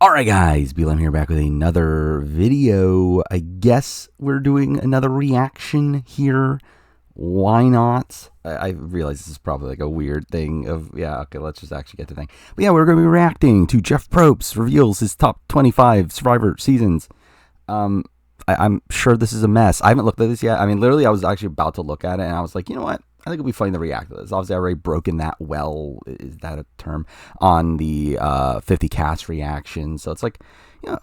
Alright guys, BLM here back with another video. I guess we're doing another reaction here. Why not? I realize this is probably like a weird thing of, okay, let's just actually get to the thing. But yeah, we're going to be reacting to Jeff Probst reveals his top 25 Survivor seasons. I'm sure this is a mess. I haven't looked at this yet. I mean, literally, I was actually about to look at it, and I was like, you know what? I think it'll be funny to react to this. Obviously, I've already broken that well, is that a term, on the 50 cast reaction. So it's like,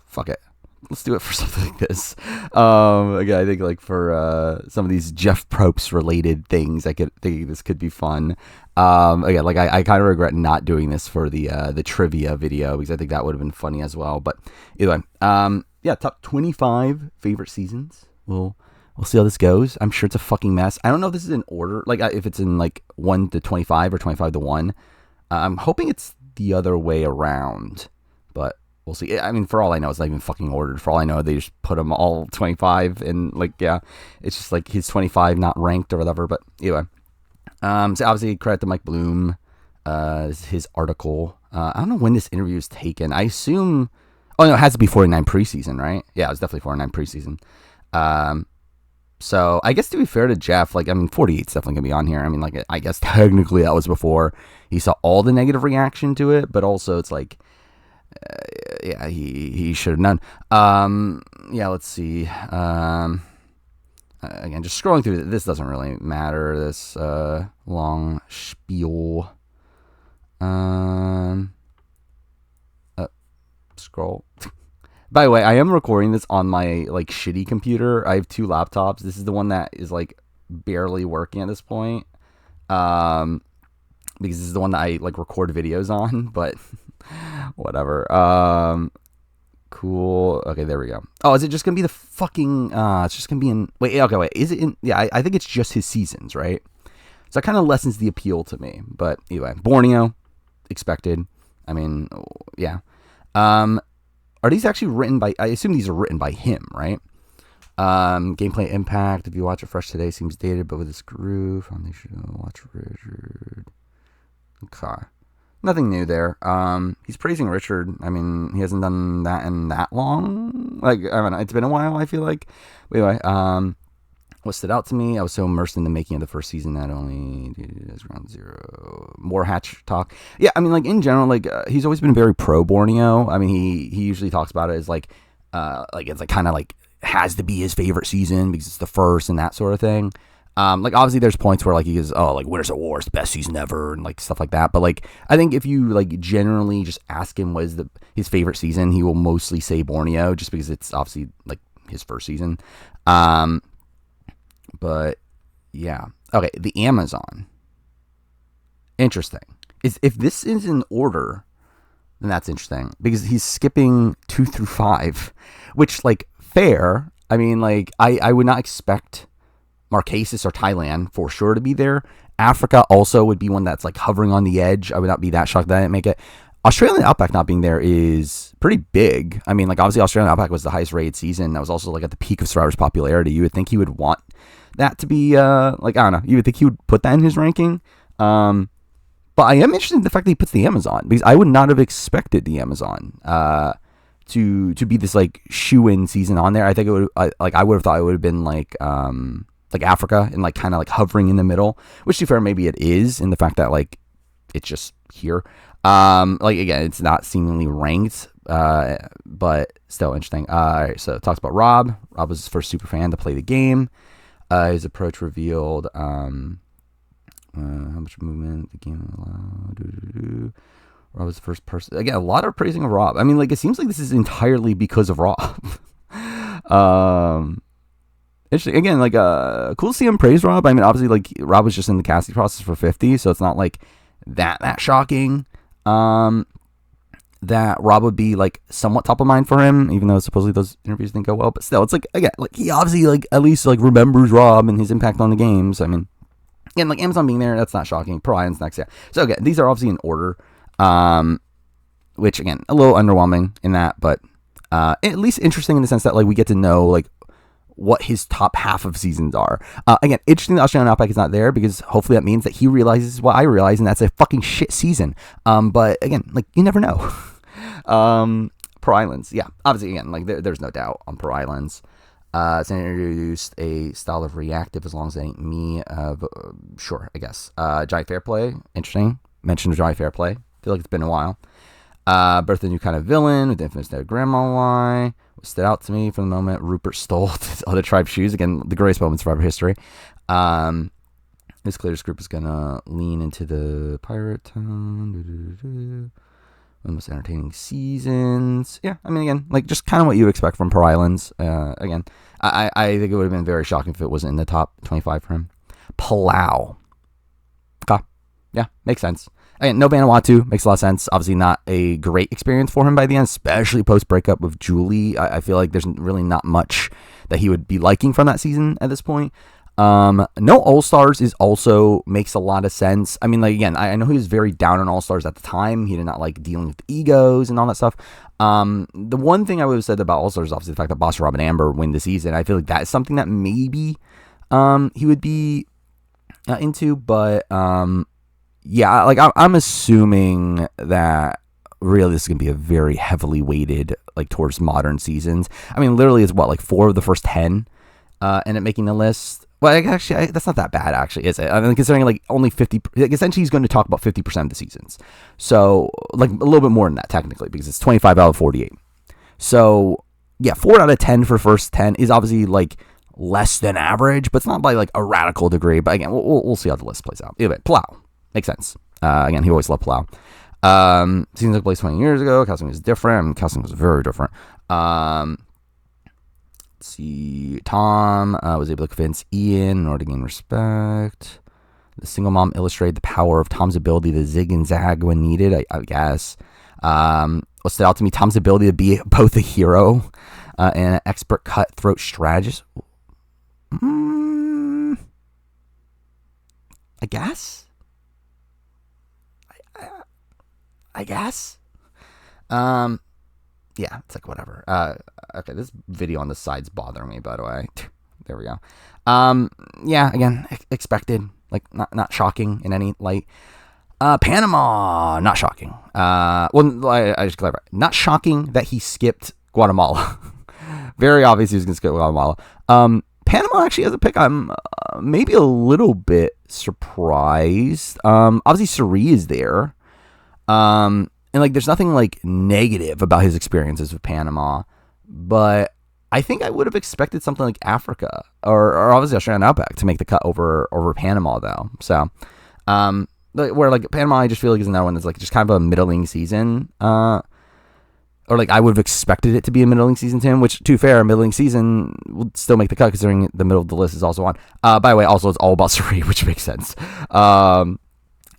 fuck it. Let's do it for something like this. Again, I think like for some of these Jeff Probst related things, I think this could be fun. Again, like I kind of regret not doing this for the trivia video, because I think that would have been funny as well. But either way, yeah, top 25 favorite seasons. We'll see how this goes. I'm sure it's a fucking mess. I don't know if this is in order, like if it's in like 1 to 25 or 25 to 1. I'm hoping it's the other way around, but we'll see. I mean, for all I know, it's not even fucking ordered. For all I know, they just put them all 25, and like, yeah, it's just like his 25 not ranked or whatever. But anyway, so obviously credit to Mike Bloom, his article. I don't know when this interview is taken. I assume, oh no, it has to be 49 preseason, right? Yeah, it was definitely 49 preseason. So I guess to be fair to Jeff, like, I mean, 48's definitely gonna be on here. I mean, like, I guess technically that was before he saw all the negative reaction to it, but also it's like, yeah, he should have known. Yeah, let's see. Again, just scrolling through this doesn't really matter. This long spiel. Scroll. By the way, I am recording this on my like shitty computer. I have 2 laptops. This is the one that is like barely working at this point, because this is the one that I like record videos on. But whatever. Cool. Okay, there we go. Oh, is it just gonna be the fucking? It's just gonna be in. Wait. Okay. Wait. Is it in? Yeah. I think it's just his seasons, right? So that kind of lessens the appeal to me. But anyway, Borneo, expected. I mean, yeah. Are these actually written by, I assume these are written by him, right? Gameplay impact, if you watch it fresh today, seems dated, but with this groove, foundation, watch Richard. Okay. Nothing new there. He's praising Richard. I mean, he hasn't done that in that long. Like, I don't know, it's been a while, I feel like. But anyway, what stood out to me, I was so immersed in the making of the first season that only is ground zero. More hatch talk. Yeah, I mean, like, in general, like, he's always been very pro Borneo. I mean, he usually talks about it as like it's like kind of like has to be his favorite season because it's the first and that sort of thing. Like, obviously there's points where like he goes, oh, like Winners at War is the best season ever and like stuff like that. But like, I think if you like generally just ask him what is his favorite season, he will mostly say Borneo, just because it's obviously like his first season. But yeah, okay, the Amazon. Interesting. If this is in order, then that's interesting, because he's skipping 2 through 5, which, like, fair. I mean, like, I would not expect Marquesas or Thailand for sure to be there. Africa also would be one that's like hovering on the edge. I would not be that shocked that I didn't make it. Australian Outback not being there is pretty big. I mean, like, obviously Australian Outback was the highest rated season. That was also like at the peak of Survivor's popularity. You would think he would want that to be like, I don't know, you would think he would put that in his ranking. But I am interested in the fact that he puts the Amazon, because I would not have expected the Amazon to be this like shoe-in season on there. I think it would I would have thought it would have been like Africa and like kind of like hovering in the middle, which, to be fair, maybe it is, in the fact that like it's just here. Like, again, it's not seemingly ranked, but still interesting. All right, so it talks about Rob. Rob was his first super fan to play the game. His approach revealed how much movement the game allowed. Rob was the first person. Again, a lot of praising of Rob. I mean, like, it seems like this is entirely because of Rob. Interesting. Again, like, cool to see him praise Rob. I mean, obviously, like, Rob was just in the casting process for 50, so it's not like that shocking. That Rob would be like somewhat top of mind for him, even though supposedly those interviews didn't go well. But still, it's like, again, like, he obviously like at least like remembers Rob and his impact on the games. I mean, again, like, Amazon being there, that's not shocking. Pro-Ions next, yeah. So again, these are obviously in order, which, again, a little underwhelming in that, but at least interesting in the sense that like we get to know like what his top half of seasons are. Again, interesting that Australian Outback is not there, because hopefully that means that he realizes what I realize, and that's a fucking shit season. But again, like, you never know. Pearl Islands. Yeah, obviously, again, like there's no doubt on Pearl Islands. It's introduced a style of reactive, as long as it ain't me. Sure, I guess. Giant Fair Play, interesting. Mention of Giant Fair Play. Feel like it's been a while. Birth of a new kind of villain with the infamous dead grandma lie. What stood out to me from the moment Rupert stole his other tribe's shoes. Again, the greatest moments of our history. This clear this group is gonna lean into the pirate town. One of the most entertaining seasons. Yeah, I mean, again, like just kind of what you expect from Pearl Islands. Again, I think it would have been very shocking if it wasn't in the top 25 for him. Palau. Okay. Yeah, makes sense. Again, no Vanuatu, makes a lot of sense. Obviously not a great experience for him by the end, especially post-breakup with Julie. I feel like there's really not much that he would be liking from that season at this point. No All-Stars is also makes a lot of sense. I mean, like, again, I know he was very down on All-Stars at the time. He did not like dealing with egos and all that stuff. The one thing I would have said about All-Stars is obviously the fact that Boss, Rob, and Amber win the season. I feel like that is something that maybe he would be into, but yeah, like I'm assuming that really this is going to be a very heavily weighted like towards modern seasons. I mean, literally it's what, like 4 of the first 10 end up making the list. Well, actually, that's not that bad, actually, is it? I mean, considering like only 50, like, essentially he's going to talk about 50% of the seasons. So like a little bit more than that technically, because it's 25 out of 48. So yeah, 4 out of 10 for first 10 is obviously like less than average, but it's not by like a radical degree. But again, we'll see how the list plays out. Anyway, Palau. Makes sense. Again, he always loved Palau. Season took place 20 years ago. Casting was different. Casting was very different. Let's see. Tom was able to convince Ian in order to gain respect. The single mom illustrated the power of Tom's ability to zig and zag when needed, I guess. What stood out to me, Tom's ability to be both a hero and an expert cutthroat strategist. I guess. I guess. Yeah, it's like whatever. Okay, this video on the side's bothering me, by the way. There we go. Yeah, again, expected. Like, not shocking in any light. Panama, not shocking. Well, I just clarify. Not shocking that he skipped Guatemala. Very obvious he was going to skip Guatemala. Panama actually has a pick. I'm maybe a little bit surprised. Obviously, Suri is there. And like, there's nothing like negative about his experiences with Panama, but I think I would have expected something like Africa or obviously Australian Outback to make the cut over Panama though. So, where like Panama, I just feel like is another one that's like just kind of a middling season, or like I would have expected it to be a middling season to him, which, to be fair, a middling season would still make the cut considering the middle of the list is also on. By the way, also it's all about Suri, which makes sense.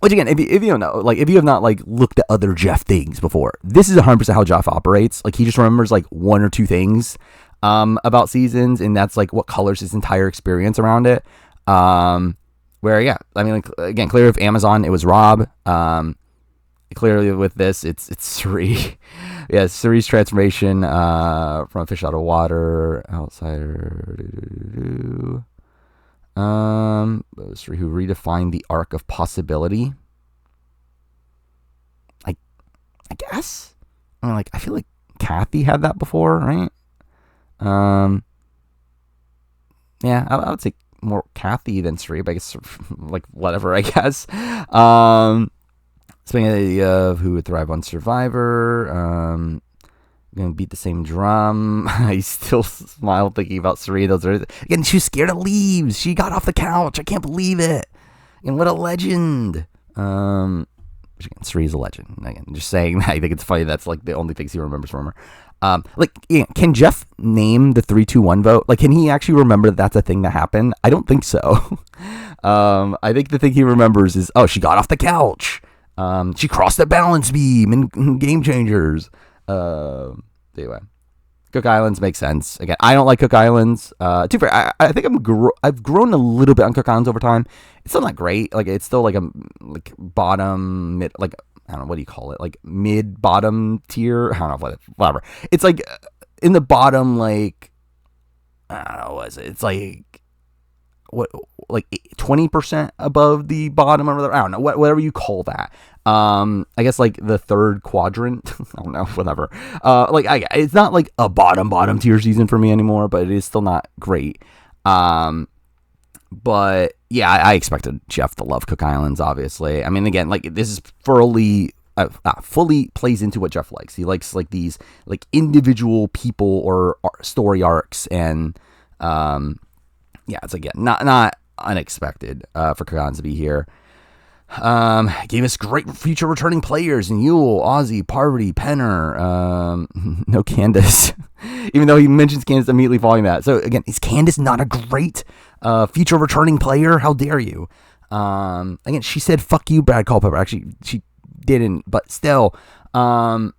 Which again, if you don't know, like if you have not like looked at other Jeff things before, this is 100% how Jeff operates. Like he just remembers like 1 or 2 things about seasons, and that's like what colors his entire experience around it. Where yeah, I mean, like, again, clearly with Amazon it was Rob. Clearly with this it's Suri. Yeah, Suri's transformation from a fish out of water, outsider. Suri who redefined the arc of possibility. I guess. I mean, like I feel like Kathy had that before, right? Yeah, I would say more Kathy than Suri, but I guess like whatever, I guess. Speaking of the idea of who would thrive on Survivor, gonna beat the same drum. I still smile thinking about Suri. Again, she was scared of leaves. She got off the couch. I can't believe it. And what a legend. Again, Suri is a legend. Again, just saying that. I think it's funny. That's like the only things he remembers from her. Like, yeah, can Jeff name the 3-2-1 vote? Like, can he actually remember that that's a thing that happened? I don't think so. I think the thing he remembers is, oh, she got off the couch. She crossed the balance beam in Game Changers. Anyway, Cook Islands makes sense. Again, I don't like Cook Islands. To be fair, I think I've grown a little bit on Cook Islands over time. It's still not great. Like it's still like a bottom mid, like I don't know, what do you call it? Like mid bottom tier. I don't know whatever. It's like in the bottom, like I don't know what is it? It's like what, like 20% above the bottom or whatever. I don't know, whatever you call that. I guess like the third quadrant. I don't know, whatever. It's not like a bottom tier season for me anymore, but it is still not great. But yeah, I expected Jeff to love Cook Islands, obviously. I mean, again, like this is fully plays into what Jeff likes. He likes like these like individual people or story arcs, and yeah, it's again not unexpected for Cook Islands to be here. Gave us great future returning players in Yule, Ozzy, Parvati, Penner, no Candace, even though he mentions Candace immediately following that. So again, is Candace not a great future returning player? How dare you? Again, she said, fuck you, Brad Culpepper. Actually, she didn't, but still, either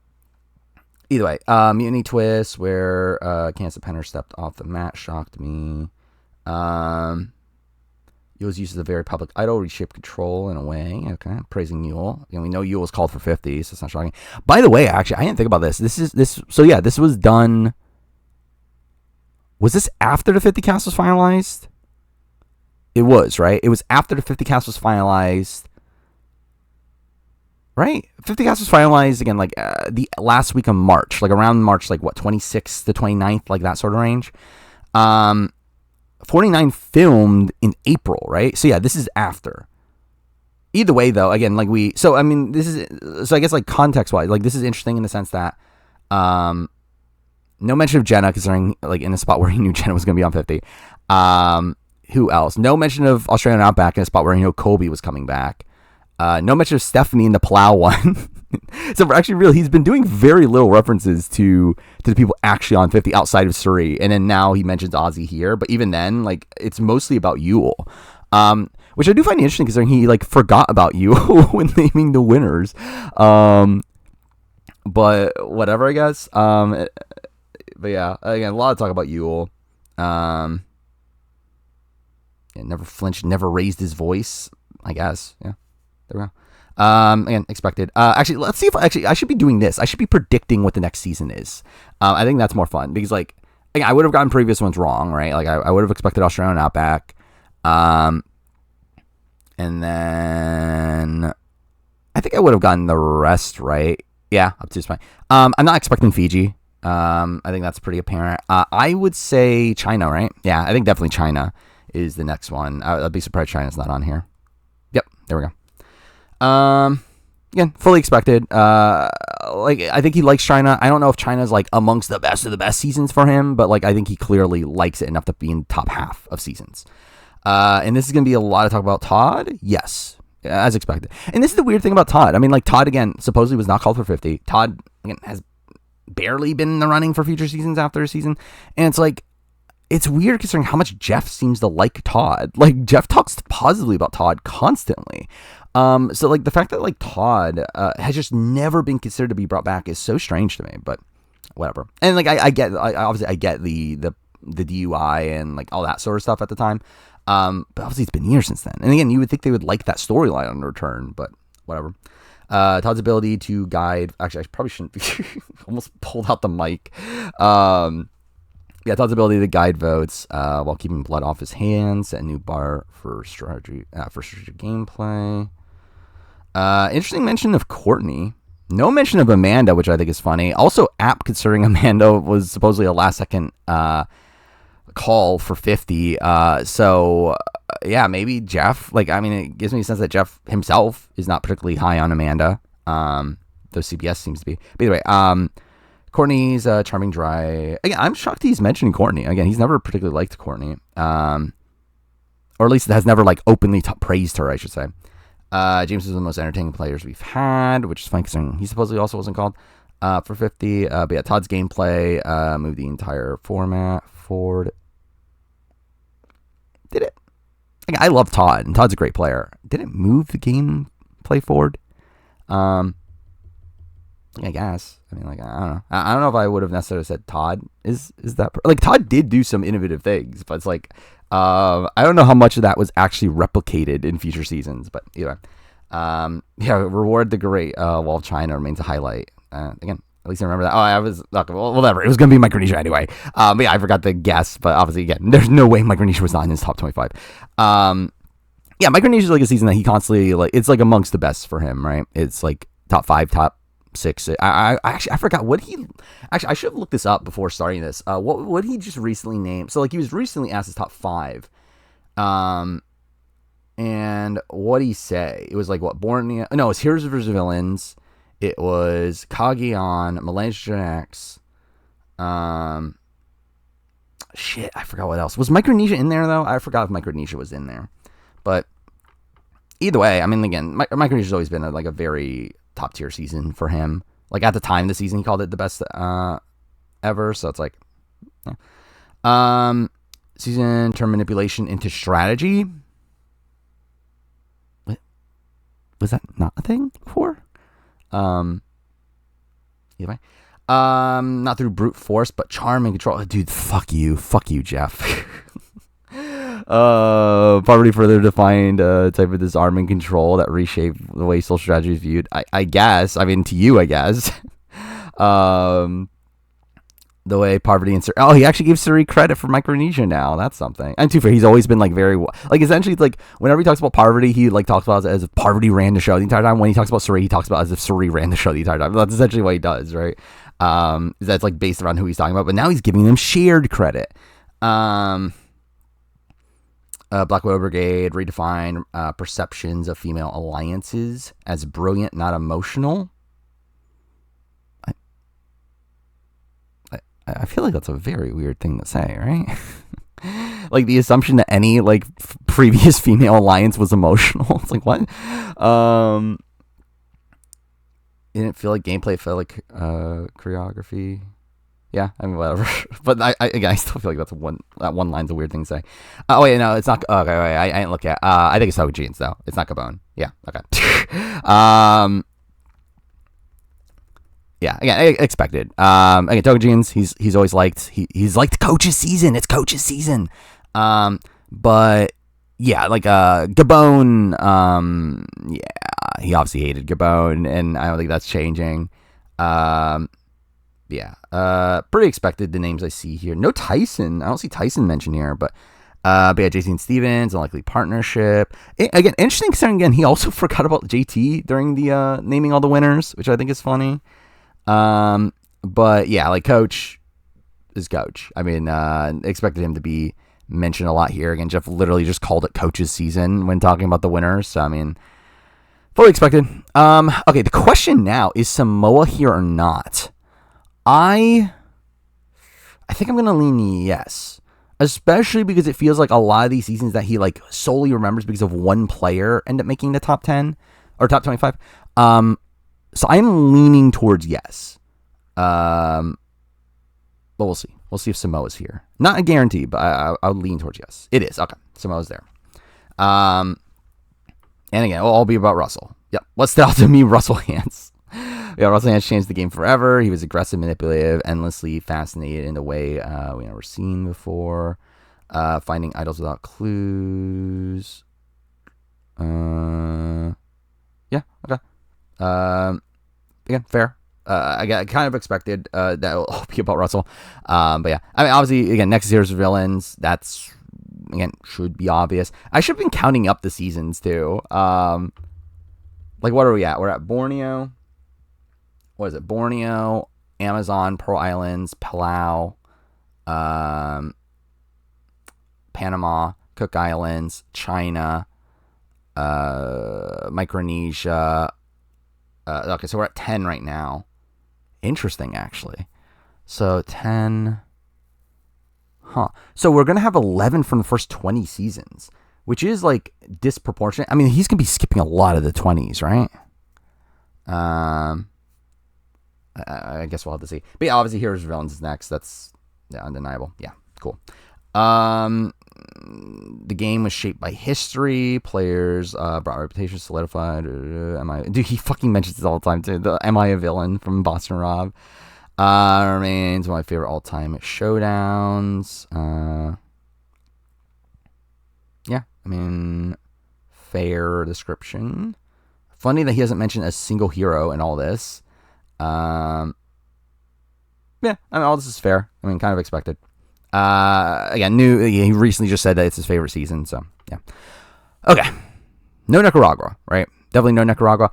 way, Mutiny Twist, where Candace and Penner stepped off the mat, shocked me. Yule's use of a very public idol reshaped control in a way. Okay, praising Yule. We know Yule was called for 50, so it's not shocking. By the way, actually, I didn't think about this. So yeah, this was done. Was this after the 50 cast was finalized? It was, right? It was after the 50 cast was finalized, right? 50 cast was finalized again, like the last week of March, like around March, like what, 26th to 29th, like that sort of range. 49 filmed in April, right? So yeah, this is after. Either way, though, again, like I guess like context wise, like this is interesting in the sense that, no mention of Jenna, considering like in a spot where he knew Jenna was going to be on 50. Who else? No mention of Australian Outback in a spot where he knew Kobe was coming back. No mention of Stephanie in the Palau one. So for actually real, he's been doing very little references to the people actually on 50 outside of Surrey. And then now he mentions Ozzy here. But even then, like, it's mostly about Yule. Which I do find interesting considering he like forgot about Yule when naming the winners. But whatever, I guess. But yeah, again, a lot of talk about Yule. Yeah, never flinched, never raised his voice, I guess. Yeah. There we go. Again, expected. Actually, let's see if I should be doing this. I should be predicting what the next season is. I think that's more fun because, like, again, I would have gotten previous ones wrong, right? Like, I would have expected Australian Outback. And then I think I would have gotten the rest right. Yeah, up to this point. I'm not expecting Fiji. I think that's pretty apparent. I would say China, right? Yeah, I think definitely China is the next one. I'd be surprised China's not on here. Yep, there we go. Again, fully expected. Like, I think he likes China. I don't know if China's like amongst the best of the best seasons for him, but like I think he clearly likes it enough to be in the top half of seasons. And this is going to be a lot of talk about Todd. Yes, as expected. And this is the weird thing about Todd. I mean, like, Todd, again, supposedly was not called for 50. Todd, again, has barely been in the running for future seasons after a season. And it's like, it's weird considering how much Jeff seems to like Todd. Like, Jeff talks positively about Todd constantly. So like the fact that like Todd has just never been considered to be brought back is so strange to me, but whatever. And like I get the DUI and like all that sort of stuff at the time. But obviously it's been years since then. And again, you would think they would like that storyline on return, but whatever. Todd's ability to guide, actually I probably shouldn't be almost pulled out the mic. Yeah, Todd's ability to guide votes while keeping blood off his hands, set a new bar for strategy gameplay. Interesting mention of Courtney. No mention of Amanda, which I think is funny. Also apt considering Amanda was supposedly a last second call for 50. So yeah, maybe Jeff. Like, I mean, it gives me a sense that Jeff himself is not particularly high on Amanda. Though CBS seems to be. But either way, Courtney's charming dry. Again, I'm shocked he's mentioning Courtney. Again, he's never particularly liked Courtney. Or at least has never like openly praised her, I should say. James is the most entertaining players we've had, which is fine considering he supposedly also wasn't called for 50. But yeah, Todd's gameplay moved the entire format forward. Did it? Like, I love Todd, and Todd's a great player. Did it move the gameplay forward? I guess. I mean, like, I don't know. I don't know if I would have necessarily said Todd is that like Todd did do some innovative things, but it's like I don't know how much of that was actually replicated in future seasons. But yeah, reward the great while China remains a highlight. Again, At least I remember that. Oh, I was okay, well, whatever. It was gonna be Micronesia anyway. But yeah, I forgot the guess. But obviously, again, there's no way Micronesia was not in his top 25. Yeah, Micronesia is like a season that he constantly like. It's like amongst the best for him, right? It's like top 5, top 6. I actually I forgot what he. Actually, I should have looked this up before starting this. What he just recently named? So like he was recently asked his top 5. And what did he say? It was like what Borneo? No, it was Heroes vs. Villains. It was Cagayan, Millennials X. Shit, I forgot what else. Was Micronesia in there though? I forgot if Micronesia was in there. But either way, I mean, again, Micronesia's always been a very top tier season for him. Like at the time of the season, he called it the best ever. So it's like, yeah. Season turn manipulation into strategy. What was that not a thing before? Either way. Not through brute force, but charm and control. Dude, fuck you, Jeff. Poverty further defined type of disarm and control that reshape the way social strategy is viewed. I guess. I mean, to you, I guess. The way poverty and he actually gives Suri credit for Micronesia now. That's something. And too fair, he's always been like very like essentially like whenever he talks about poverty, he like talks about it as if poverty ran the show the entire time. When he talks about Suri, he talks about it as if Suri ran the show the entire time. That's essentially what he does, right? That's like based around who he's talking about. But now he's giving them shared credit. Black Widow Brigade redefined perceptions of female alliances as brilliant, not emotional. I feel like that's a very weird thing to say, right? Like the assumption that any like previous female alliance was emotional. It's like what? It didn't feel like gameplay. It felt like choreography. Yeah, I mean whatever. But I still feel like that one line's a weird thing to say. Oh wait, no, it's not. Okay, wait, I didn't look at. I think it's Tocantins though. It's not Gabon. Yeah. Okay. Yeah, again, expected. Again, Tocantins, he's always liked. He's liked Coach's season. It's Coach's season. But yeah, like Gabon. Yeah, he obviously hated Gabon, and I don't think that's changing. Yeah, pretty expected. The names I see here. No Tyson. I don't see Tyson mentioned here, but yeah, JT and Stevens, unlikely partnership. Again, interesting. Considering again, he also forgot about JT during the naming all the winners, which I think is funny. But yeah, like Coach is Coach. I mean, expected him to be mentioned a lot here. Again, Jeff literally just called it Coach's season when talking about the winners. So, I mean, fully expected. Okay, the question now is Samoa here or not? I think I'm going to lean yes. Especially because it feels like a lot of these seasons that he like solely remembers because of one player end up making the top 10 or top 25. So I'm leaning towards yes. But we'll see. We'll see if Samoa's here. Not a guarantee, but I'll lean towards yes. It is. Okay. Samoa's there. And again, it'll all be about Russell. Yep. What stood out to me, Russell Hance. Yeah, Russell Hance changed the game forever. He was aggressive, manipulative, endlessly fascinated in a way we never seen before. Finding idols without clues. Yeah. Okay. Again, fair. I kind of expected that will be about Russell. But yeah, I mean, obviously, again, next year's villains. That's again should be obvious. I should have been counting up the seasons too. Like what are we at? We're at Borneo. What is it? Borneo, Amazon, Pearl Islands, Palau, Panama, Cook Islands, China, Micronesia. Okay, so we're at 10 right now. Interesting, actually. So 10. Huh. So we're going to have 11 from the first 20 seasons, which is like disproportionate. I mean, he's going to be skipping a lot of the 20s, right? I guess we'll have to see. But yeah, obviously Heroes Villains is next. That's undeniable. Yeah, cool. The game was shaped by history. Players brought reputation solidified. Dude, he fucking mentions this all the time too. Am I a villain from Boston Rob? Remains one of my favorite all-time showdowns. Yeah, I mean, fair description. Funny that he hasn't mentioned a single hero in all this. Yeah, I mean, all this is fair. I mean, kind of expected. Again, he recently just said that it's his favorite season, so yeah. Okay, no Nicaragua, right? Definitely no Nicaragua.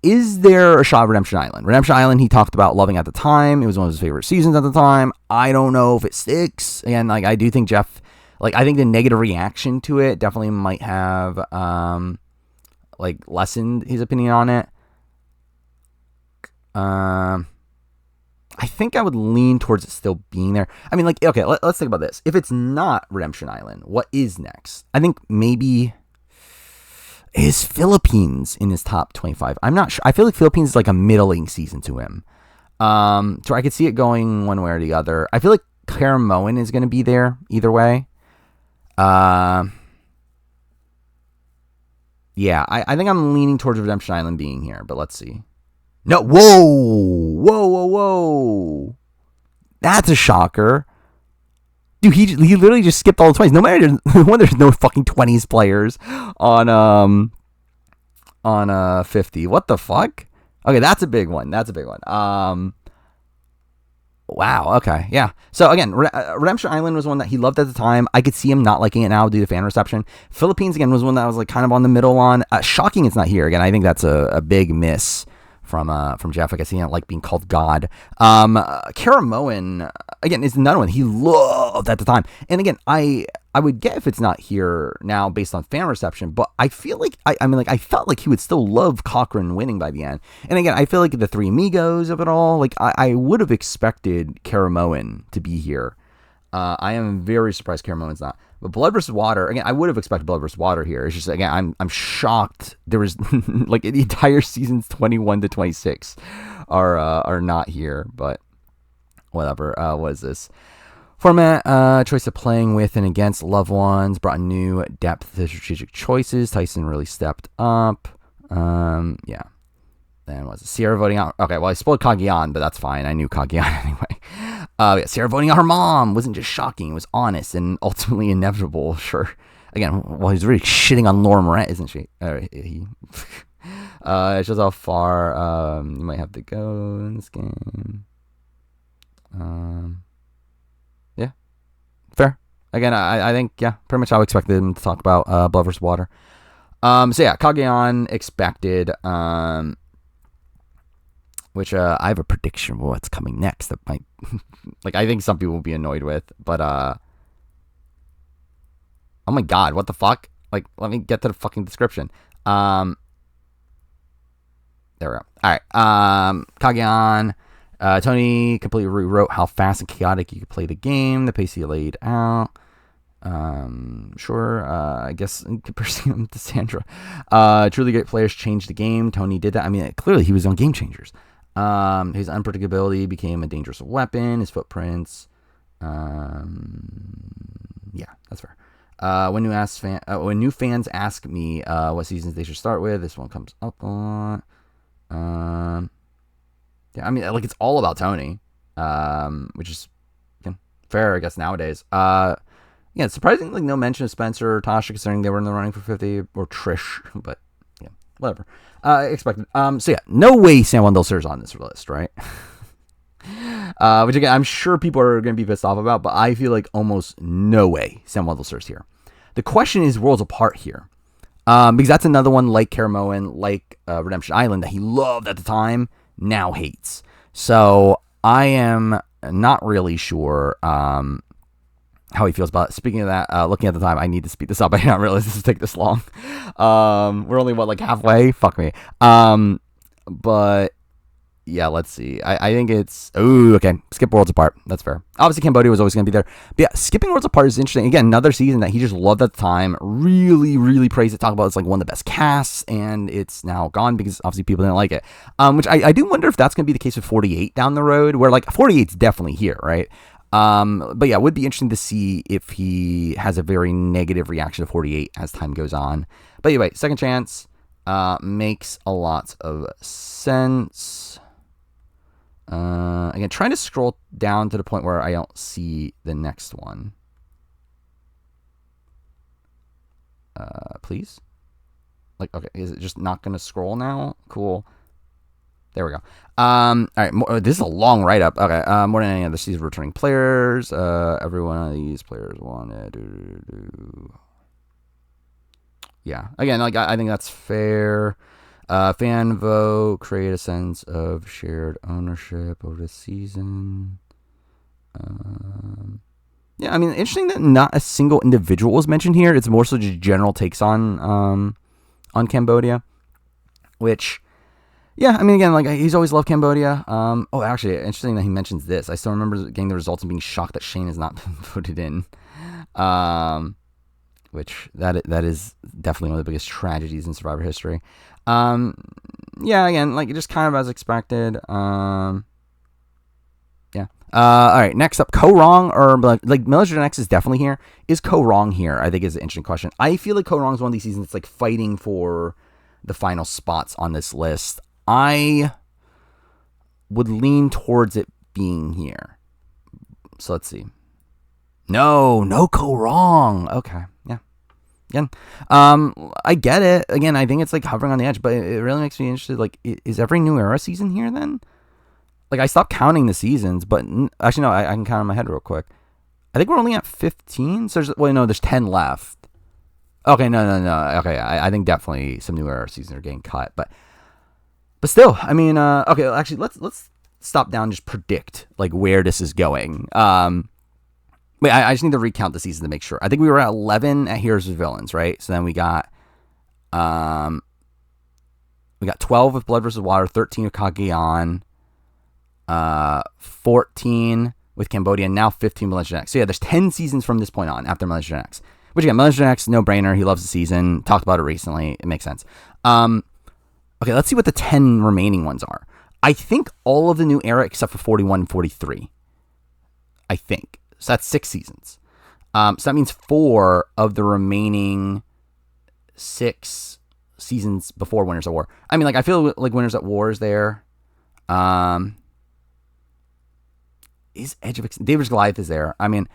Is there a shot of Redemption Island? Redemption Island, he talked about loving at the time. It was one of his favorite seasons at the time. I don't know if it sticks. Again, like, I do think Jeff, like, I think the negative reaction to it definitely might have, like, lessened his opinion on it. I think I would lean towards it still being there. I mean, like, okay, let's think about this. If it's not Redemption Island, what is next? I think maybe is Philippines in his top 25. I'm not sure. I feel like Philippines is like a middling season to him. So I could see it going one way or the other. I feel like Caramoan is going to be there either way. Yeah, I think I'm leaning towards Redemption Island being here, but let's see. No, whoa. That's a shocker. Dude, he literally just skipped all the 20s. No matter when there's no fucking 20s players on 50. What the fuck? Okay, that's a big one. Wow. Okay. Yeah. So again, Redemption Island was one that he loved at the time. I could see him not liking it now due to fan reception. Philippines again was one that I was like kind of on the middle on. Shocking it's not here. Again, I think that's a big miss from Jeff. Like I see him like being called God. Caramoan again is another one he loved at the time. And again, I would get if it's not here now based on fan reception, but I feel like I felt like he would still love Cochran winning by the end. And again, I feel like the Three Amigos of it all, like I would have expected Caramoan to be here. I am very surprised Caramoan's not. But Blood vs. Water, again, I would have expected Blood vs. Water here. It's just, again, I'm shocked. There was, like, the entire seasons 21 to 26 are not here. But whatever. What is this? Format, choice of playing with and against loved ones, brought new depth to strategic choices. Tyson really stepped up. Yeah. Then was it Sierra voting out? Okay, well, I spoiled Cagayan, but that's fine. I knew Cagayan anyway. Yeah, Sierra voting out her mom wasn't just shocking. It was honest and ultimately inevitable. Sure. Again, well, he's really shitting on Laura Moret, isn't she? It shows how far you might have to go in this game. Yeah, fair. Again, I think, yeah, pretty much how I expected him to talk about Blood vs. Water. So yeah, Cagayan expected. Which I have a prediction of what's coming next that might, like, I think some people will be annoyed with, but oh my god, what the fuck? Like, let me get to the fucking description. There we go. All right, Cagayan, Tony completely rewrote how fast and chaotic you could play the game, the pace he laid out. Sure, I guess in comparison to Sandra, truly great players changed the game. Tony did that. I mean, clearly he was on Game Changers. His unpredictability became a dangerous weapon. His footprints, yeah, that's fair. When new fans ask me what seasons they should start with, this one comes up a lot. Yeah, I mean, like, it's all about Tony, which is fair, I guess, nowadays. Yeah, it's surprising, like, no mention of Spencer or Tasha, considering they were in the running for 50, or Trish, but yeah, whatever. Expected. So yeah, no way San Juan del Sur's on this list, right? Which again, I'm sure people are going to be pissed off about, but I feel like almost no way San Juan del Sur's here. The question is Worlds Apart here. Because that's another one like Caramoan, like Redemption Island, that he loved at the time, now hates. So I am not really sure how he feels about it. Speaking of that, looking at the time, I need to speed this up. I did not realize this would take this long. We're only, like, halfway? Fuck me. But yeah, let's see. I think it's... Oh, okay. Skip Worlds Apart. That's fair. Obviously, Cambodia was always going to be there. But yeah, skipping Worlds Apart is interesting. Again, another season that he just loved at the time. Really, really praised it. Talk about it's like one of the best casts. And it's now gone because obviously people didn't like it. Which I do wonder if that's going to be the case with 48 down the road. Where, like, 48's definitely here, right? But yeah, it would be interesting to see if he has a very negative reaction to 48 as time goes on. But anyway, Second Chance makes a lot of sense. Again, trying to scroll down to the point where I don't see the next one. Please? Like, okay, is it just not going to scroll now? Cool. There we go. All right, this is a long write-up. Okay, more than any other season returning players. Every one of these players wanted. Yeah, again, like I think that's fair. Fan vote, create a sense of shared ownership over the season. Yeah, I mean, interesting that not a single individual was mentioned here. It's more so just general takes on Cambodia, which, yeah, I mean, again, like he's always loved Cambodia. Oh, actually, interesting that he mentions this. I still remember getting the results and being shocked that Shane has not been voted in. Which that is definitely one of the biggest tragedies in Survivor history. Yeah, again, like just kind of as expected. Yeah. All right. Next up, Ko-Rong or like Millennials Gen X is definitely here. Is Ko-Rong here? I think is an interesting question. I feel like Ko-Rong is one of these seasons that's like fighting for the final spots on this list. I would lean towards it being here. So let's see. No Ko-Rong. Okay. Yeah. Again, I get it. Again, I think it's like hovering on the edge, but it really makes me interested. Like, is every New Era season here then? Like, I stopped counting the seasons, but actually, no, I can count in my head real quick. I think we're only at 15. So, there's 10 left. Okay, no. Okay, I think definitely some New Era seasons are getting cut, but still, I mean, okay, actually, let's stop down and just predict like where this is going. Wait, I just need to recount the season to make sure. I think we were at 11 at Heroes of Villains, right? So then we got 12 with Blood vs. Water, 13 with Cagayan, 14 with Cambodia, and now 15 Millennials Gen X. So yeah, there's 10 seasons from this point on after Millennials Gen X. Which again, Millennials Gen X, no brainer. He loves the season. Talked about it recently. It makes sense. Okay, let's see what the 10 remaining ones are. I think all of the New Era except for 41 and 43. I think. So that's 6 seasons. So that means 4 of the remaining 6 seasons before Winners at War. I mean, like, I feel like Winners at War is there. Is Edge of David's Goliath is there. I mean,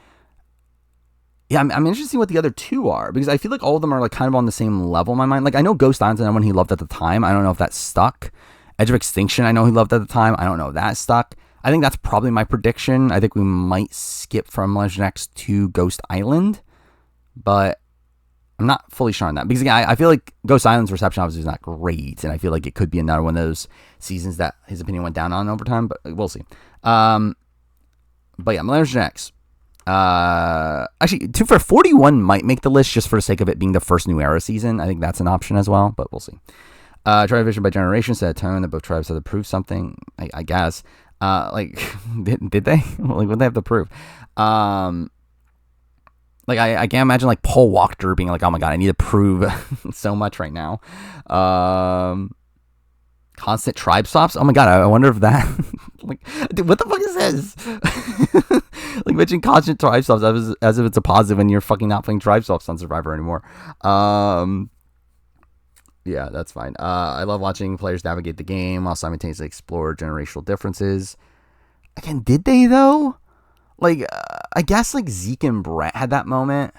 yeah, I'm interested to see what the other 2 are, because I feel like all of them are like kind of on the same level in my mind. Like, I know Ghost Islands, I know when he loved at the time. I don't know if that stuck. Edge of Extinction, I know he loved at the time. I don't know if that stuck. I think that's probably my prediction. I think we might skip from Millennials Gen X to Ghost Island, but I'm not fully sure on that, because again, I feel like Ghost Island's reception obviously is not great, and I feel like it could be another one of those seasons that his opinion went down on over time, but we'll see. But yeah, Millennials Gen X. Actually, 41 might make the list just for the sake of it being the first New Era season. I think that's an option as well, but we'll see. Tribe Vision by Generation set a tone that both tribes had to prove something, I guess. Like, did they? Like, what did they have to prove? Like, I can't imagine, like, Paul Walker being like, oh my god, I need to prove so much right now. Constant tribe swaps? Oh my god, I wonder if that... like, dude, what the fuck is this? Like, mentioning constant tribe swaps as if it's a positive when you're fucking not playing tribe swaps on Survivor anymore. Yeah, that's fine. I love watching players navigate the game while simultaneously explore generational differences. Again, did they, though? Like, I guess, like, Zeke and Brett had that moment.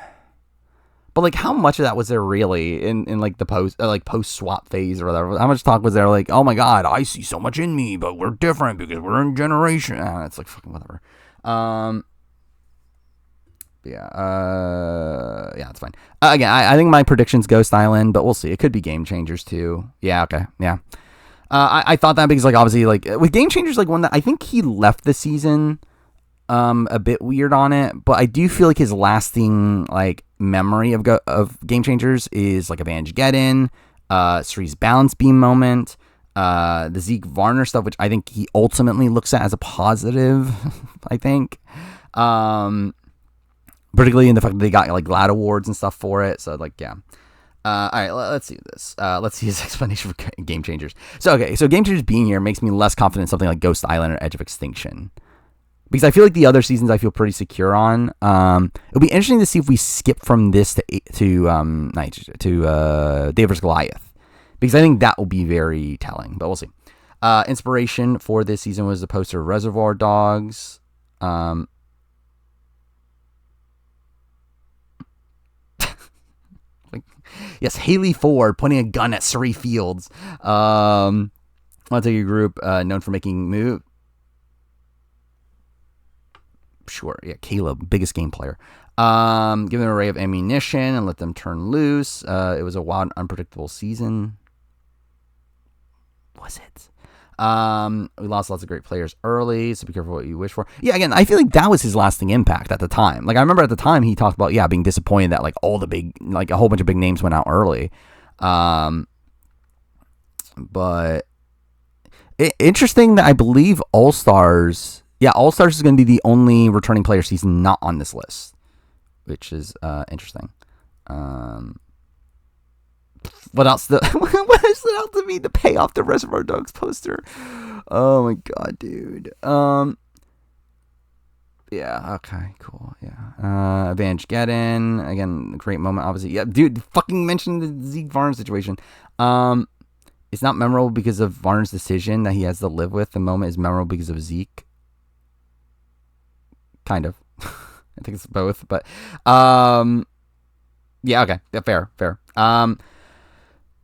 But, like, how much of that was there really in like, the post-swap phase or whatever? How much talk was there, like, oh, my God, I see so much in me, but we're different because we're in generation. It's like, fucking whatever. Yeah, it's fine. Again, I think my prediction's Ghost Island, but we'll see. It could be Game Changers too. Yeah, okay, yeah. I thought that because, like, obviously, like, with Game Changers, like, one that I think he left the season a bit weird on it, but I do feel like his lasting, like, memory of Game Changers is, like, Evangeddon, Sri's Balance Beam moment, the Zeke Varner stuff, which I think he ultimately looks at as a positive, I think. Particularly in the fact that they got, like, GLAD awards and stuff for it. So, like, yeah. All right, let's see this. Let's see his explanation for Game Changers. So Game Changers being here makes me less confident in something like Ghost Island or Edge of Extinction, because I feel like the other seasons I feel pretty secure on. It'll be interesting to see if we skip from this to Dave vs. Goliath, because I think that will be very telling. But we'll see. Inspiration for this season was the poster of Reservoir Dogs. Yes, Haley Ford pointing a gun at Surrey Fields. I'll take a group known for making moves. Sure, yeah, Caleb, biggest game player. Give them an array of ammunition and let them turn loose. It was a wild, unpredictable season. Was it? We lost lots of great players early, so be careful what you wish for. Yeah, again, I feel like that was his lasting impact at the time. Like, I remember at the time he talked about, being disappointed that, like, all the big, like, a whole bunch of big names went out early. But interesting that I believe All-Stars is going to be the only returning player season not on this list, which is interesting. What else? What is it out to me to pay off the Reservoir Dogs poster? Oh my god, dude. Yeah. Okay. Cool. Yeah. Advantage get in again. Great moment. Obviously. Yeah, dude. Fucking mentioned the Zeke Varnes situation. It's not memorable because of Varnes' decision that he has to live with. The moment is memorable because of Zeke. Kind of. I think it's both, but yeah. Okay. Yeah, fair.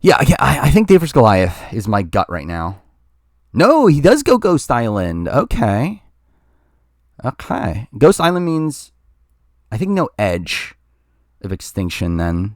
Yeah, I think Dave vs. Goliath is my gut right now. No, he does go Ghost Island. Okay. Ghost Island means, I think, no edge of extinction then.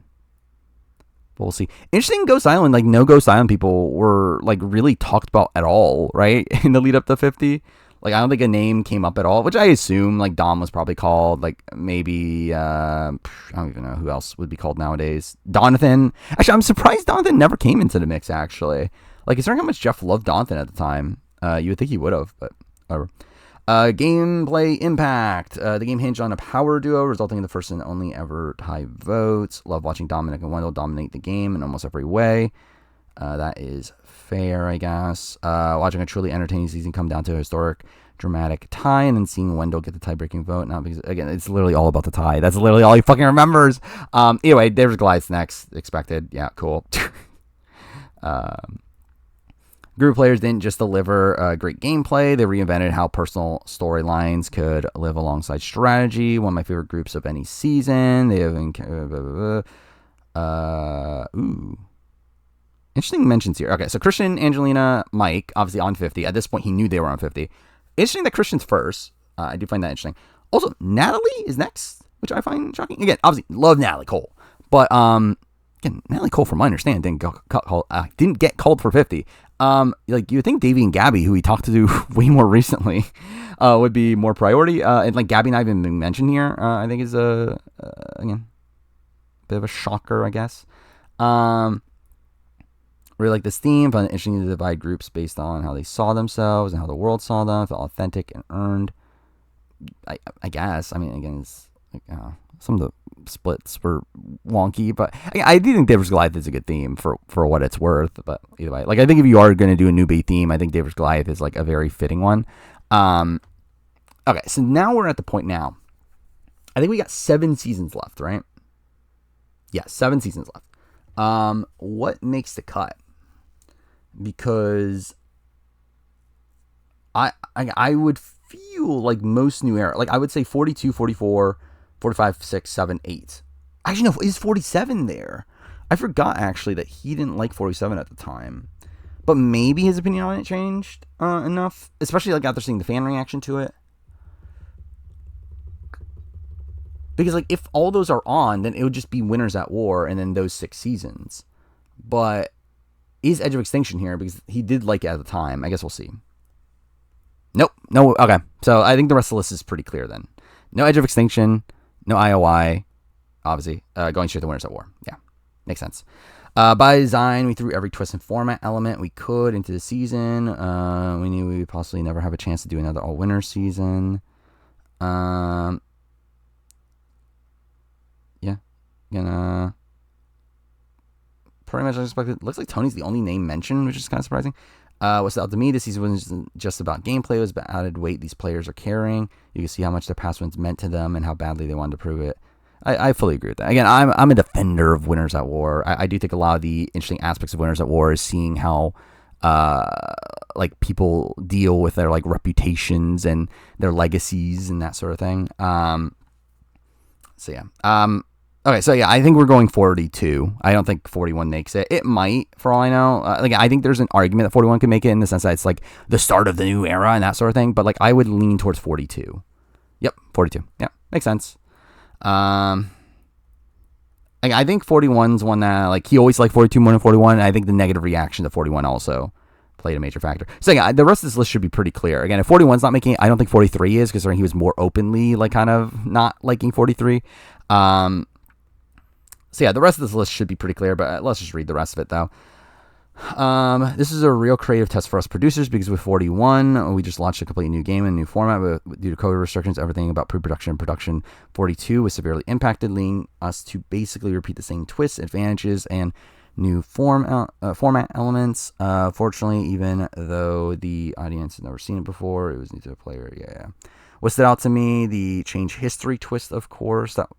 But we'll see. Interesting, Ghost Island, like, no Ghost Island people were, like, really talked about at all, right? In the lead up to 50. Like, I don't think a name came up at all, which I assume, like, Dom was probably called. Like, maybe, I don't even know who else would be called nowadays. Donathan. Actually, I'm surprised Donathan never came into the mix, actually. Like, considering how much Jeff loved Donathan at the time, you would think he would have, but whatever. Gameplay impact. The game hinged on a power duo, resulting in the first and only ever tie votes. Love watching Dominic and Wendell dominate the game in almost every way. That is fair, I guess. Watching a truly entertaining season come down to a historic, dramatic tie, and then seeing Wendell get the tie-breaking vote. Not because, again, it's literally all about the tie. That's literally all he fucking remembers. Anyway, there's Goliath next. Expected. Yeah, cool. Group of players didn't just deliver great gameplay. They reinvented how personal storylines could live alongside strategy. One of my favorite groups of any season. They have interesting mentions here. Okay, so Christian, Angelina, Mike, obviously on 50. At this point, he knew they were on 50. Interesting that Christian's first. I do find that interesting. Also, Natalie is next, which I find shocking. Again, obviously, love Natalie Cole. But, again, Natalie Cole, from my understanding, didn't get called for 50. Like, you would think Davey and Gabby, who we talked to way more recently, would be more priority. And, like, Gabby not even being mentioned here, I think is, again, a bit of a shocker, I guess. Really like this theme. Found it interesting to divide groups based on how they saw themselves and how the world saw them. Felt authentic and earned. I guess. I mean, again, it's like, some of the splits were wonky, but I do think Dave vs. Goliath is a good theme for what it's worth. But either way, like, I think if you are going to do a new bait theme, I think Dave vs. Goliath is like a very fitting one. Okay, so now we're at the point now. I think we got 7 seasons left, right? Yeah, 7 seasons left. What makes the cut? Because I would feel like most new era, like I would say 42, 44, 45, 6, 7, 8. Actually, no, is 47 there? I forgot actually that he didn't like 47 at the time. But maybe his opinion on it changed enough, especially like after seeing the fan reaction to it. Because, like, if all those are on, then it would just be Winners at War and then those 6 seasons. But is Edge of Extinction here? Because he did like it at the time. I guess we'll see. Nope. No. Okay. So I think the rest of the list is pretty clear then. No Edge of Extinction. No IOI. Obviously. Going straight to Winners at War. Yeah. Makes sense. By design, we threw every twist and format element we could into the season. We knew we would possibly never have a chance to do another all-winner season. Yeah. Gonna pretty much unexpected. Looks like Tony's the only name mentioned, which is kind of surprising. What's out to me? This season wasn't just about gameplay. It was about added weight these players are carrying. You can see how much their past wins meant to them and how badly they wanted to prove it. I fully agree with that. Again, I'm a defender of Winners at War. I do think a lot of the interesting aspects of Winners at War is seeing how like people deal with their like reputations and their legacies and that sort of thing. So yeah. Okay, so yeah, I think we're going 42. I don't think 41 makes it. It might, for all I know. I think there's an argument that 41 could make it in the sense that it's like the start of the new era and that sort of thing. But like, I would lean towards 42. Yep, 42. Yeah, makes sense. I think 41's one that like he always liked 42 more than 41. And I think the negative reaction to 41 also played a major factor. So yeah, the rest of this list should be pretty clear. Again, if 41's not making it, I don't think 43 is, because he was more openly like kind of not liking 43. So yeah, the rest of this list should be pretty clear, but let's just read the rest of it though. This is a real creative test for us producers, because with 41, we just launched a completely new game and new format, but due to COVID restrictions, everything about pre-production and production 42 was severely impacted, leading us to basically repeat the same twists, advantages, and new format elements. Fortunately, even though the audience had never seen it before, it was new to the player. Yeah. What stood out to me, the change history twist, of course. That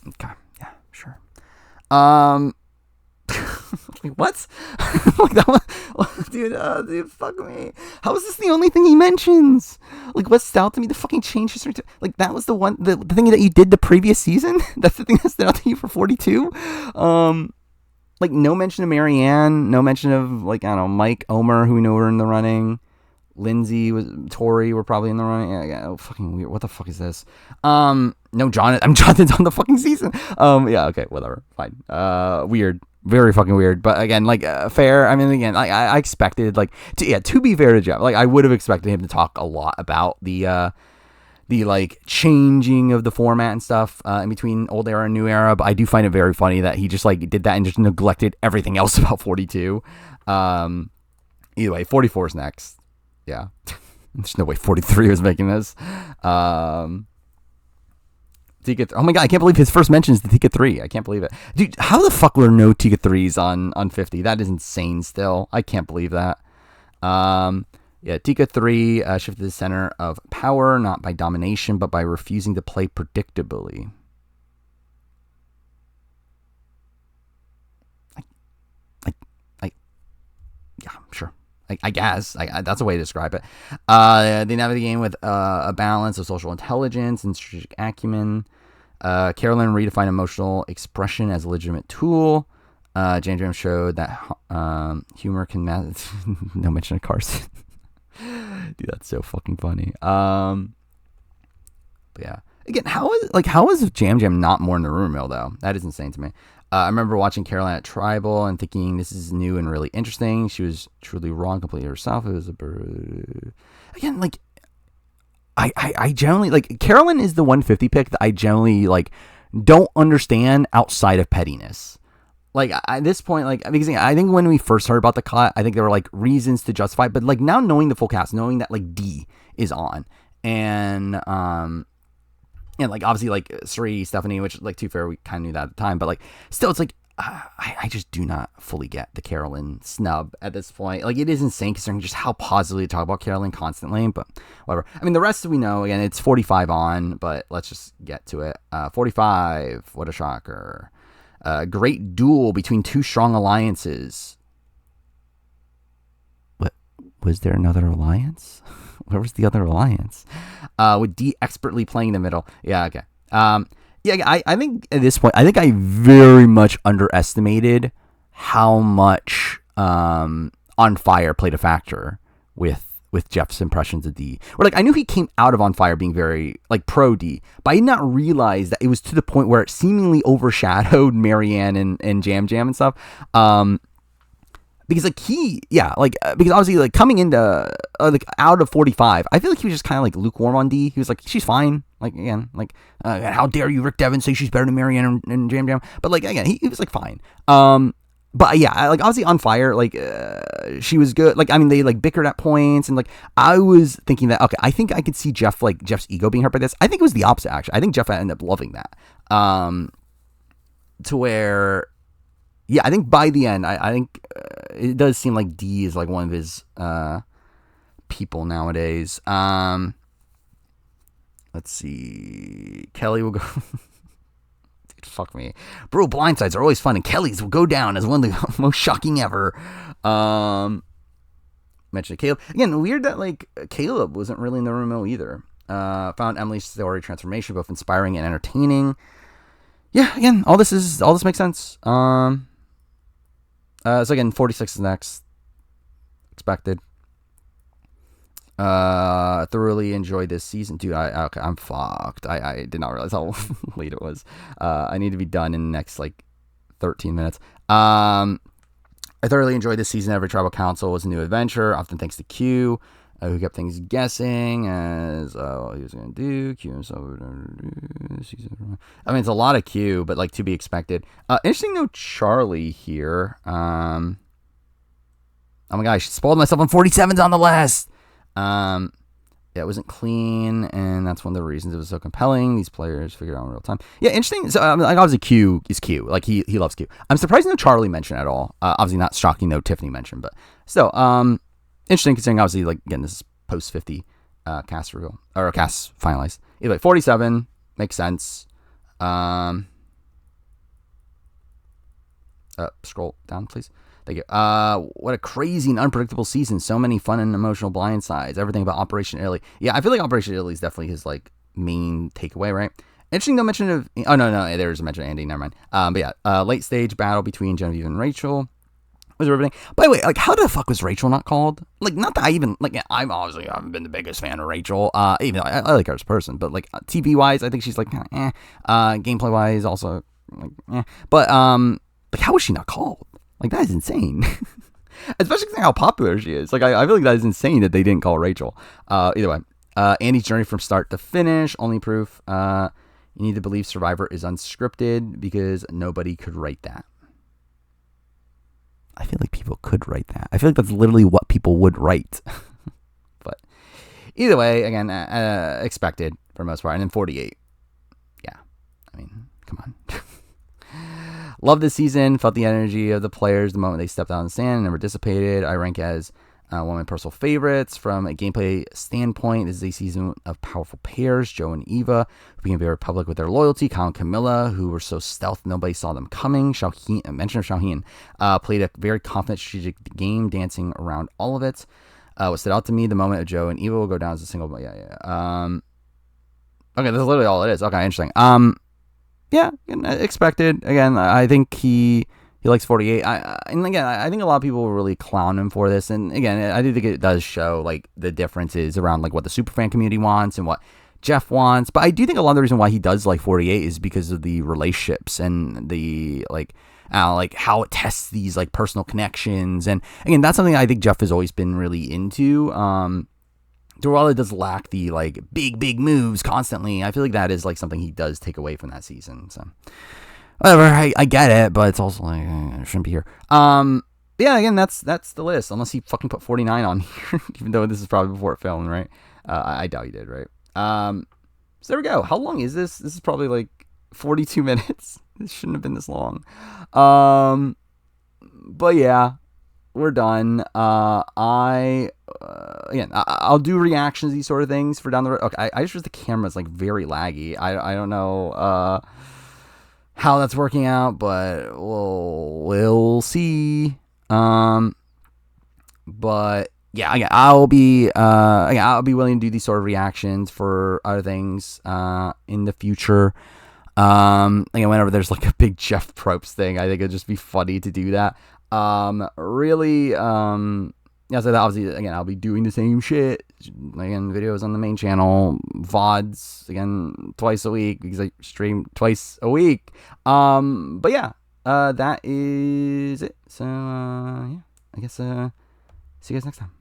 okay, yeah, sure. What? Like that one, dude, fuck me. How is this the only thing he mentions? Like, what stood out to me? The fucking change history. Like, that was the one, the thing that you did the previous season. That's the thing that stood out to you for 42. Like, no mention of Marianne. No mention of, like, I don't know, Mike, Omer, who we know were in the running. Lindsay, Tori were probably in the running. Yeah, oh, fucking weird. What the fuck is this? No, Jonathan's on the fucking season. Yeah, okay, whatever, fine. Weird, very fucking weird. But again, like, fair. I mean, again, I expected, like, to be fair to Jeff, like, I would have expected him to talk a lot about the like changing of the format and stuff in between old era and new era. But I do find it very funny that he just like did that and just neglected everything else about 42. Either way, 44 is next. Yeah, there's no way 43 was making this. Oh my god, I can't believe his first mention is the Tika 3. I can't believe it. Dude, how the fuck were no Tika 3s on 50? That is insane still. I can't believe that. Yeah, Tika 3 shifted to the center of power, not by domination, but by refusing to play predictably. Yeah, sure. I guess that's a way to describe it. They navigate the game with a balance of social intelligence and strategic acumen. Carolyn redefined emotional expression as a legitimate tool. Jam Jam showed that humor can no mention of Carson. Dude, that's so fucking funny. But yeah. Again, how is Jam Jam not more in the rumor mill though? That is insane to me. I remember watching Caroline at Tribal and thinking this is new and really interesting. She was truly wrong completely herself. It was again, like, I generally, like, Carolyn is the 150 pick that I generally, like, don't understand outside of pettiness. Like, at this point, like, because I think when we first heard about the cut, I think there were, like, reasons to justify it. But, like, now knowing the full cast, knowing that, like, D is on, and like, obviously, like, Sri, Stephanie, which, like, to be fair, we kind of knew that at the time. But, like, still, it's like, I just do not fully get the Carolyn snub at this point. Like, it is insane considering just how positively talk about Carolyn constantly, but whatever. I mean, the rest we know, again, it's 45 on, but let's just get to it. 45, what a shocker. Great duel between two strong alliances. What? Was there another alliance? Where was the other alliance? With D expertly playing the middle. Yeah, okay. Yeah, I think at this point, I think I very much underestimated how much On Fire played a factor with Jeff's impressions of D. Or, like, I knew he came out of On Fire being very, like, pro D, but I did not realize that it was to the point where it seemingly overshadowed Marianne and Jam Jam and stuff. Because, like, because obviously, like, coming into, like, out of 45, I feel like he was just kind of, like, lukewarm on D. He was like, she's fine. Like, again, like, how dare you, Rick Devens, say she's better than Marianne and Jam Jam. But, like, again, he was, like, fine. But, yeah, like, obviously On Fire, like, she was good. Like, I mean, they, like, bickered at points. And, like, I was thinking that, okay, I think I could see Jeff's ego being hurt by this. I think it was the opposite, actually. I think Jeff ended up loving that. To where... Yeah, I think by the end, I think it does seem like D is like one of his people nowadays. Let's see. Kelly will go... Dude, fuck me. Bro, blindsides are always fun, and Kelly's will go down as one of the most shocking ever. mentioned Caleb. Again, weird that like Caleb wasn't really in the room either. Found Emily's story transformation both inspiring and entertaining. Yeah, again, all this makes sense. So again, 46 is next. Expected. Thoroughly enjoyed this season, dude. I'm fucked. I did not realize how late it was. I need to be done in the next like 13 minutes. I thoroughly enjoyed this season. Every tribal council was a new adventure, often thanks to Q, who kept things guessing as what he was going to do. Q himself. I mean, it's a lot of Q, but like to be expected. Interesting note, Charlie here. Oh my gosh, spoiled myself on 47's on the list. Yeah, it wasn't clean, and that's one of the reasons it was so compelling. These players figured out in real time. Yeah, interesting. So, like, obviously, Q is Q. Like, he loves Q. I'm surprised no Charlie mentioned at all. Obviously, not shocking no Tiffany mentioned, but still, interesting considering, obviously, like, again, this is post 50 cast reveal, or cast finalized. Either way, 47 makes sense. Scroll down, please. Thank you. What a crazy and unpredictable season. So many fun and emotional blindsides. Everything about Operation Italy. Yeah, I feel like Operation Italy is definitely his like main takeaway, right? Interesting no mention of. Oh no, there's a mention of Andy. Never mind. But yeah, late stage battle between Genevieve and Rachel was riveting. By the way, like how the fuck was Rachel not called? Like not that I even like. I haven't been the biggest fan of Rachel. Even though I like her as a person, but like TV wise, I think she's like gameplay wise also like But like how was she not called? Like, that is insane. Especially considering how popular she is. Like, I feel like that is insane that they didn't call Rachel. Either way. Andy's journey from start to finish. Only proof you need to believe Survivor is unscripted because nobody could write that. I feel like people could write that. I feel like that's literally what people would write. But either way, again, expected for the most part. And then 48. Yeah. I mean, come on. Love this season. Felt the energy of the players the moment they stepped out on the sand and never dissipated. I rank as one of my personal favorites. From a gameplay standpoint, this is a season of powerful pairs. Joe and Eva, who became very public with their loyalty. Kyle and Camilla, who were so stealth nobody saw them coming. Xiaohien, mention of Xiaohien, played a very confident strategic game, dancing around all of it. What stood out to me, the moment of Joe and Eva will go down as a single. Okay, that's literally all it is. Okay, interesting. Yeah, expected. Again, I think he likes 48. And again, I think a lot of people really clown him for this. And again, I do think it does show like the differences around like what the superfan community wants and what Jeff wants. But I do think a lot of the reason why he does like 48 is because of the relationships and the like how it tests these like personal connections. And again, that's something I think Jeff has always been really into. While it does lack the like big moves constantly, I feel like that is like something he does take away from that season. So whatever, I get it, but it's also like I shouldn't be here. Yeah, again, that's the list. Unless he fucking put 49 on here, even though this is probably before it filmed, right? I doubt he did, right? So there we go. How long is this? This is probably like 42 minutes. This shouldn't have been this long. But yeah. We're done. I'll do reactions to these sort of things for down the road. Okay, I just the camera's like very laggy. I don't know how that's working out, but we'll see. But yeah, again, I'll be willing to do these sort of reactions for other things in the future. Again, whenever there's like a big Jeff Probst thing, I think it'd just be funny to do that. Really, yeah, so that obviously, again, I'll be doing the same shit, again, videos on the main channel, VODs, again, twice a week, because I stream twice a week, but yeah, that is it, so, yeah, I guess, see you guys next time.